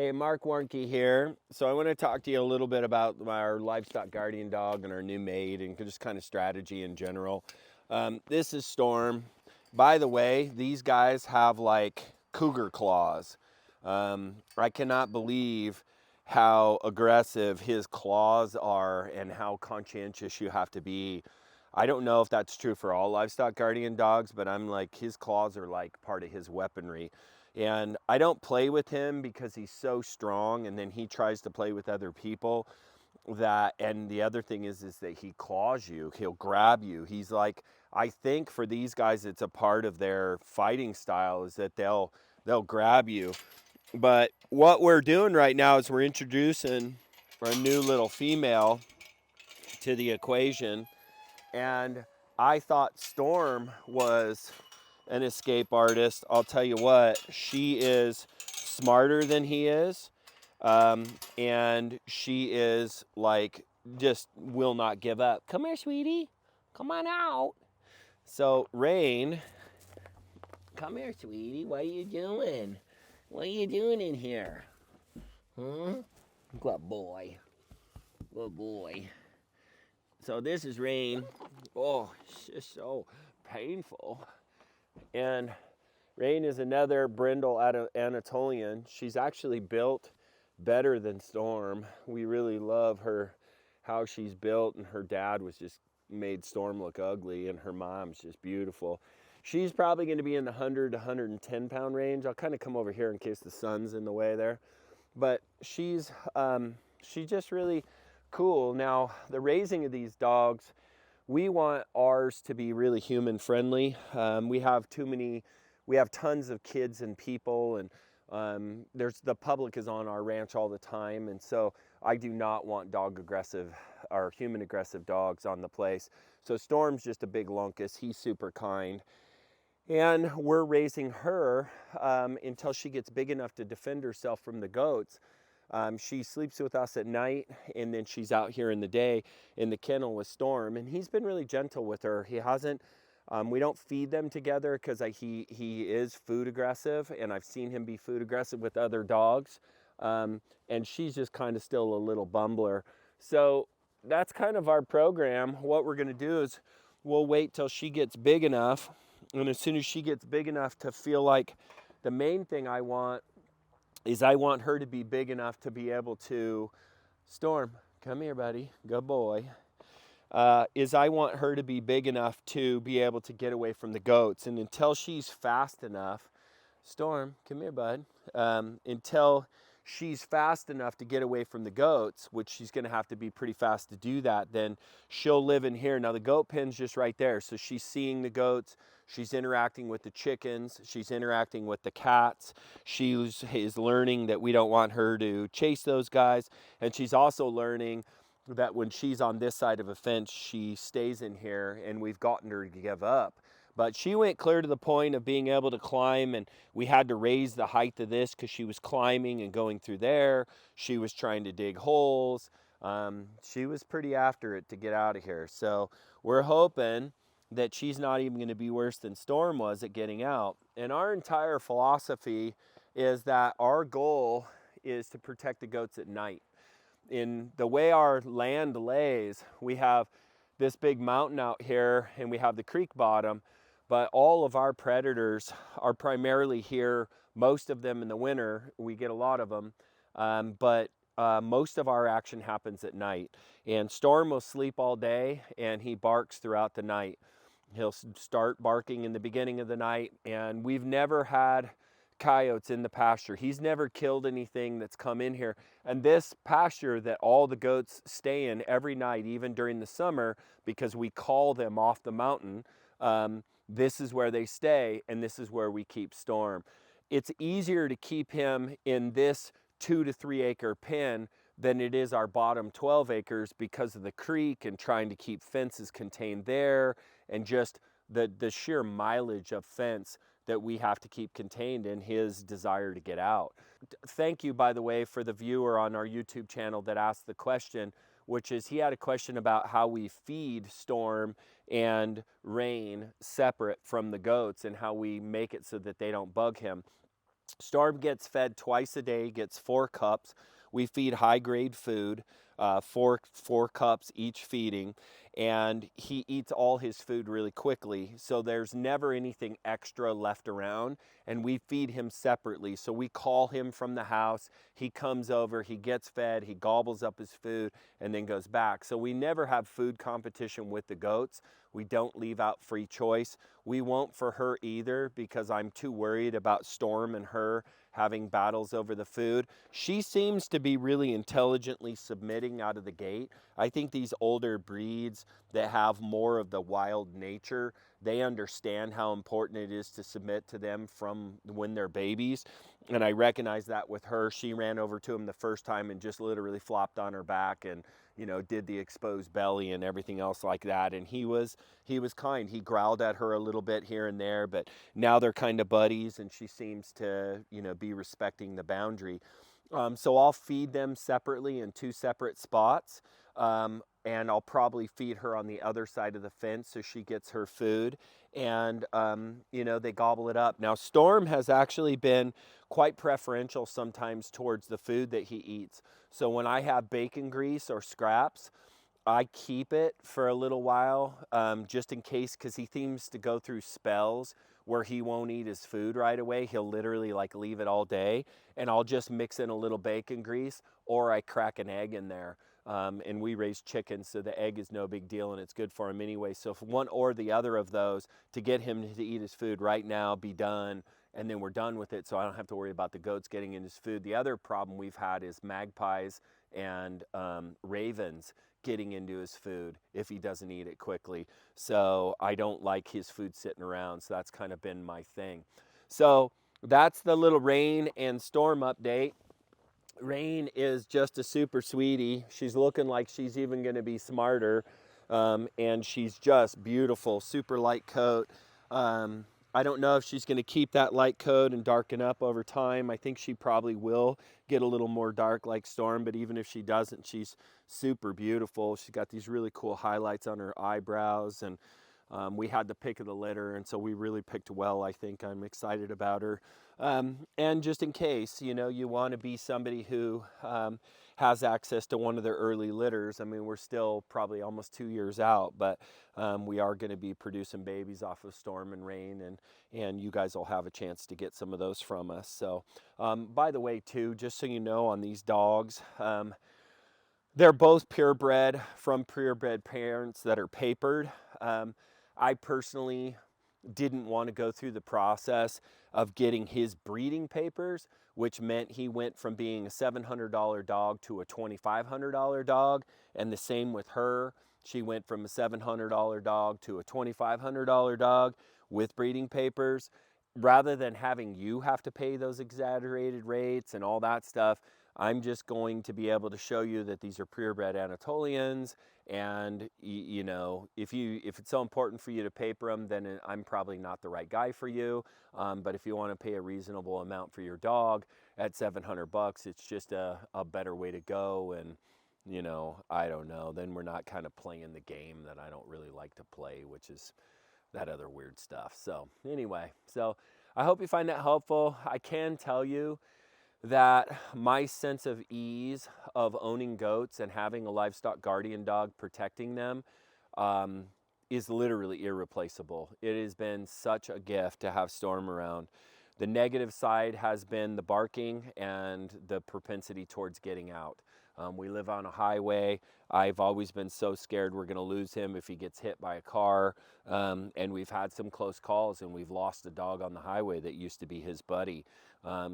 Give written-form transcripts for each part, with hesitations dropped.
Hey, Marc Warnke here. So I want to talk to you a little bit about our Livestock Guardian Dog and our new mate and just kind of strategy in general. This is Storm. By the way, these guys have like cougar claws. I cannot believe how aggressive his claws are and how conscientious you have to be. I don't know if that's true for all Livestock Guardian dogs, but I'm like, his claws are like part of his weaponry. And I don't play with him because he's so strong, and then he tries to play with other people. And the other thing is that he claws you, he'll grab you. He's like, I think for these guys it's a part of their fighting style is that they'll grab you. But what we're doing right now is we're introducing a new little female to the equation, and I thought Storm was an escape artist. I'll tell you what, she is smarter than he is, and she is like just will not give up. Come here, sweetie, come on out. So Rain, come here, sweetie. What are you doing? What are you doing in here? Huh? Good boy. Good boy. So this is Rain. Oh, it's just so painful. And Rain is another brindle Anatolian. She's actually built better than Storm. We really love her, how she's built, and her dad was just made Storm look ugly, and her mom's just beautiful. She's probably going to be in the 100 to 110 pound range. I'll kind of come over here in case the sun's in the way there. But she's just really cool. Now, the raising of these dogs, we want ours to be really human friendly. We have tons of kids and people, and the public is on our ranch all the time, and so I do not want dog aggressive or human aggressive dogs on the place. So Storm's just a big lunkus. He's super kind. And we're raising her until she gets big enough to defend herself from the goats. She sleeps with us at night, and then she's out here in the day in the kennel with Storm, and he's been really gentle with her. He hasn't, we don't feed them together because he is food aggressive, and I've seen him be food aggressive with other dogs, and she's just kind of still a little bumbler. So that's kind of our program. What we're going to do is we'll wait till she gets big enough, and as soon as she gets big enough to feel like, the main thing I want is I want her to be big enough to be able to, Storm, come here, buddy, good boy. I want her to be big enough to be able to get away from the goats. And until she's fast enough, Storm, come here, bud. Until she's fast enough to get away from the goats, which she's going to have to be pretty fast to do that, then she'll live in here. Now the goat pen's just right there, so she's seeing the goats, she's interacting with the chickens, she's interacting with the cats, she is learning that we don't want her to chase those guys, and she's also learning that when she's on this side of a fence, she stays in here, and we've gotten her to give up. But she went clear to the point of being able to climb, and we had to raise the height of this because she was climbing and going through there. She was trying to dig holes. She was pretty after it to get out of here. So we're hoping that she's not even going to be worse than Storm was at getting out. And our entire philosophy is that our goal is to protect the goats at night. In the way our land lays, we have this big mountain out here, and we have the creek bottom, but all of our predators are primarily here, most of them in the winter. We get a lot of them, but most of our action happens at night. And Storm will sleep all day, and he barks throughout the night. He'll start barking in the beginning of the night, and we've never had coyotes in the pasture. He's never killed anything that's come in here. And this pasture that all the goats stay in every night, even during the summer, because we call them off the mountain, this is where they stay, and this is where we keep Storm. It's easier to keep him in this 2 to 3 acre pen than it is our bottom 12 acres because of the creek and trying to keep fences contained there, and just the sheer mileage of fence that we have to keep contained in his desire to get out. Thank you, by the way, for the viewer on our YouTube channel that asked the question, which is he had a question about how we feed Storm and Rain separate from the goats and how we make it so that they don't bug him. Storm gets fed twice a day, gets 4 cups. We feed high-grade food, four cups each feeding, and he eats all his food really quickly. So there's never anything extra left around, and we feed him separately. So we call him from the house. He comes over, he gets fed, he gobbles up his food, and then goes back. So we never have food competition with the goats. We don't leave out free choice. We won't for her either, because I'm too worried about Storm and her having battles over the food. She seems to be really intelligently submitting out of the gate. I think these older breeds that have more of the wild nature, they understand how important it is to submit to them from when they're babies. And I recognize that with her. She ran over to him the first time and just literally flopped on her back and, you know, did the exposed belly and everything else like that. And he was kind. He growled at her a little bit here and there, but now they're kind of buddies, and she seems to, you know, be respecting the boundary. So I'll feed them separately in 2 separate spots. And I'll probably feed her on the other side of the fence so she gets her food, and you know, they gobble it up. Now Storm has actually been quite preferential sometimes towards the food that he eats. So when I have bacon grease or scraps, I keep it for a little while, just in case, because he seems to go through spells where he won't eat his food right away. He'll literally like leave it all day, and I'll just mix in a little bacon grease, or I crack an egg in there. And we raise chickens, so the egg is no big deal, and it's good for him anyway. So if one or the other of those, to get him to eat his food right now, be done, and then we're done with it, so I don't have to worry about the goats getting in his food. The other problem we've had is magpies and ravens getting into his food if he doesn't eat it quickly. So I don't like his food sitting around, so that's kind of been my thing. So that's the little Rain and Storm update. Rain is just a super sweetie. She's looking like she's even going to be smarter, and she's just beautiful, super light coat. I don't know if she's going to keep that light coat and darken up over time. I think she probably will get a little more dark like Storm, but even if she doesn't, she's super beautiful. She's got these really cool highlights on her eyebrows, and we had the pick of the litter, and so we really picked well, I think. I'm excited about her. And just in case, you know, you want to be somebody who has access to one of their early litters. I mean, we're still probably almost 2 years out, but we are going to be producing babies off of Storm and Rain, and you guys will have a chance to get some of those from us. So, by the way, too, just so you know, on these dogs, they're both purebred from purebred parents that are papered. I personally didn't want to go through the process of getting his breeding papers, which meant he went from being a $700 dog to a $2,500 dog. And the same with her. She went from a $700 dog to a $2,500 dog with breeding papers. Rather than having you have to pay those exaggerated rates and all that stuff, I'm just going to be able to show you that these are purebred Anatolians, and you know, if it's so important for you to paper them, then I'm probably not the right guy for you. But if you want to pay a reasonable amount for your dog at $700, it's just a better way to go. And you know, I don't know, then we're not kind of playing the game that I don't really like to play, which is that other weird stuff. So anyway, so I hope you find that helpful. I can tell you that my sense of ease of owning goats and having a livestock guardian dog protecting them is literally irreplaceable. It has been such a gift to have Storm around. The negative side has been the barking and the propensity towards getting out. We live on a highway. I've always been so scared we're going to lose him if he gets hit by a car. And we've had some close calls, and we've lost a dog on the highway that used to be his buddy.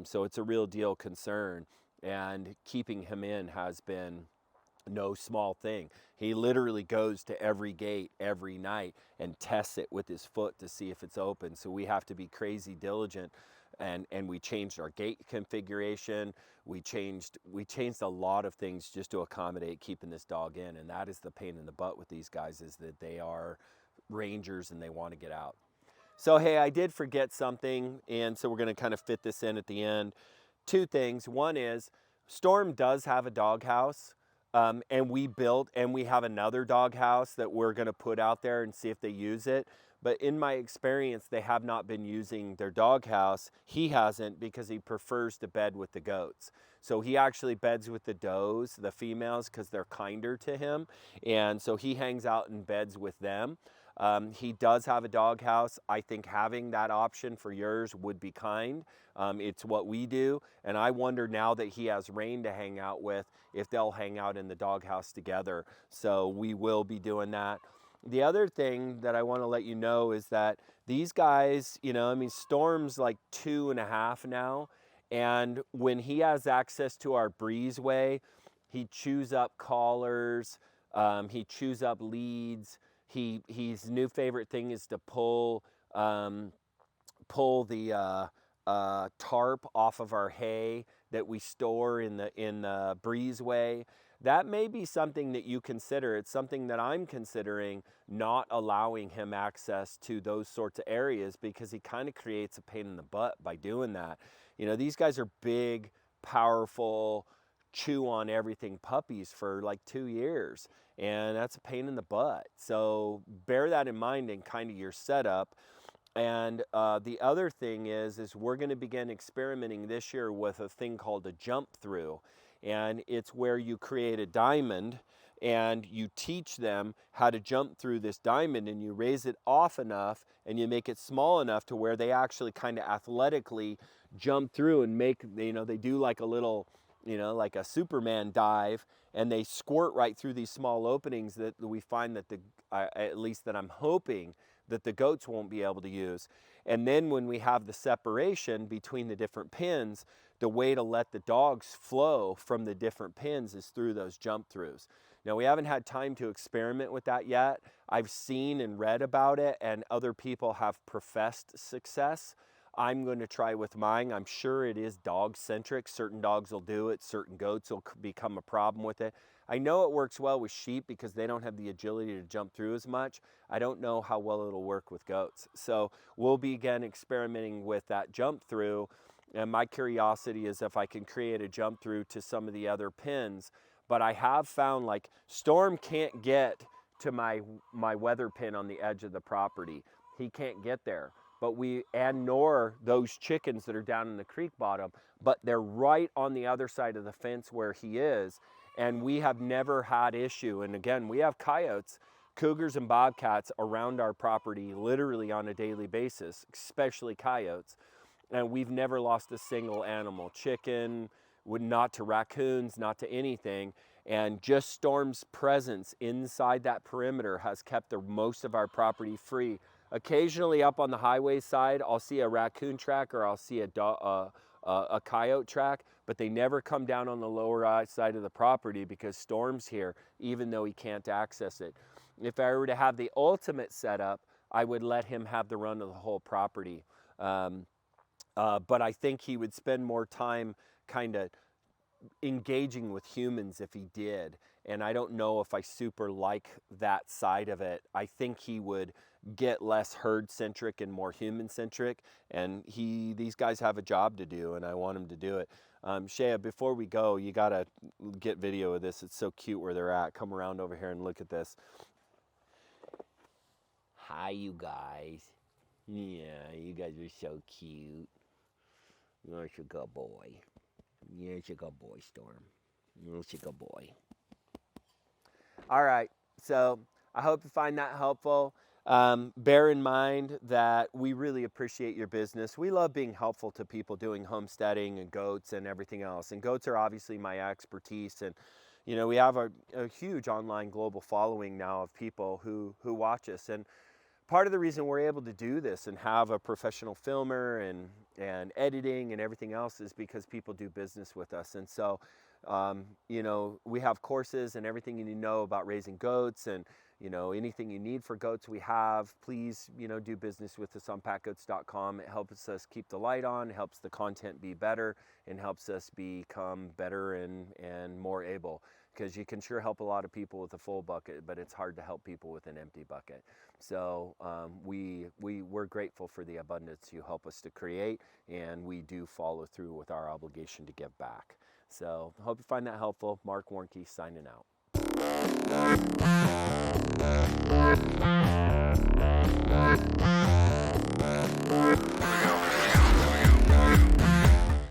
So it's a real deal concern, and keeping him in has been no small thing. He literally goes to every gate every night and tests it with his foot to see if it's open. So we have to be crazy diligent, and we changed our gate configuration. We changed a lot of things just to accommodate keeping this dog in, and that is the pain in the butt with these guys, is that they are rangers and they want to get out. So hey, I did forget something, and so we're going to kind of fit this in at the end. 2 things. One is Storm does have a doghouse. And we have another dog house that we're going to put out there and see if they use it. But in my experience, they have not been using their dog house. He hasn't, because he prefers to bed with the goats. So he actually beds with the does, the females, because they're kinder to him. And so he hangs out and beds with them. He does have a dog house. I think having that option for yours would be kind. It's what we do. And I wonder, now that he has Rain to hang out with, if they'll hang out in the doghouse together. So we will be doing that. The other thing that I want to let you know is that these guys, you know, I mean, Storm's like 2.5 now. And when he has access to our breezeway, he chews up collars, he chews up leads. His new favorite thing is to pull the tarp off of our hay that we store in the breezeway. That may be something that you consider. It's something that I'm considering, not allowing him access to those sorts of areas, because he kind of creates a pain in the butt by doing that. You know, these guys are big, powerful, chew on everything puppies for like 2 years, and that's a pain in the butt. So bear that in mind in kind of your setup. And the other thing is we're going to begin experimenting this year with a thing called a jump through. And it's where you create a diamond and you teach them how to jump through this diamond, and you raise it off enough and you make it small enough to where they actually kind of athletically jump through and make, you know, they do like a little, you know, like a Superman dive, and they squirt right through these small openings that we find that at least that I'm hoping that the goats won't be able to use. And then when we have the separation between the different pins, the way to let the dogs flow from the different pins is through those jump throughs. Now, we haven't had time to experiment with that yet. I've seen and read about it, and other people have professed success. I'm going to try with mine. I'm sure it is dog centric. Certain dogs will do it. Certain goats will become a problem with it. I know it works well with sheep because they don't have the agility to jump through as much. I don't know how well it'll work with goats. So we'll begin experimenting with that jump through. And my curiosity is if I can create a jump through to some of the other pins. But I have found, like, Storm can't get to my weather pin on the edge of the property. He can't get there. But nor those chickens that are down in the creek bottom, but they're right on the other side of the fence where he is. And we have never had issue. And again, we have coyotes, cougars, and bobcats around our property literally on a daily basis, especially coyotes. And we've never lost a single animal, chicken, not to raccoons, not to anything. And just Storm's presence inside that perimeter has kept most of our property free. Occasionally up on the highway side, I'll see a raccoon track or I'll see a coyote track, but they never come down on the lower side of the property because Storm's here, even though he can't access it. If I were to have the ultimate setup, I would let him have the run of the whole property. But I think he would spend more time kind of engaging with humans if he did. And I don't know if I super like that side of it. I think he would get less herd centric and more human centric. And these guys have a job to do, and I want him to do it. Shea, before we go, you gotta get video of this. It's so cute where they're at. Come around over here and look at this. Hi, you guys. Yeah, you guys are so cute. You're a good boy. You're a good boy, Storm. You're a good boy. All right, so I hope you find that helpful. Bear in mind that we really appreciate your business. We love being helpful to people doing homesteading and goats and everything else. And goats are obviously my expertise. And, you know, we have a huge online global following now of people who watch us. And part of the reason we're able to do this and have a professional filmer and editing and everything else is because people do business with us. And so, you know, we have courses and everything you need to know about raising goats, and, you know, anything you need for goats we have. Please, you know, do business with us on PackGoats.com. It helps us keep the light on, helps the content be better, and helps us become better and more able. Because you can sure help a lot of people with a full bucket, but it's hard to help people with an empty bucket. So we're grateful for the abundance you help us to create, and we do follow through with our obligation to give back. So hope you find that helpful. Marc Warnke signing out.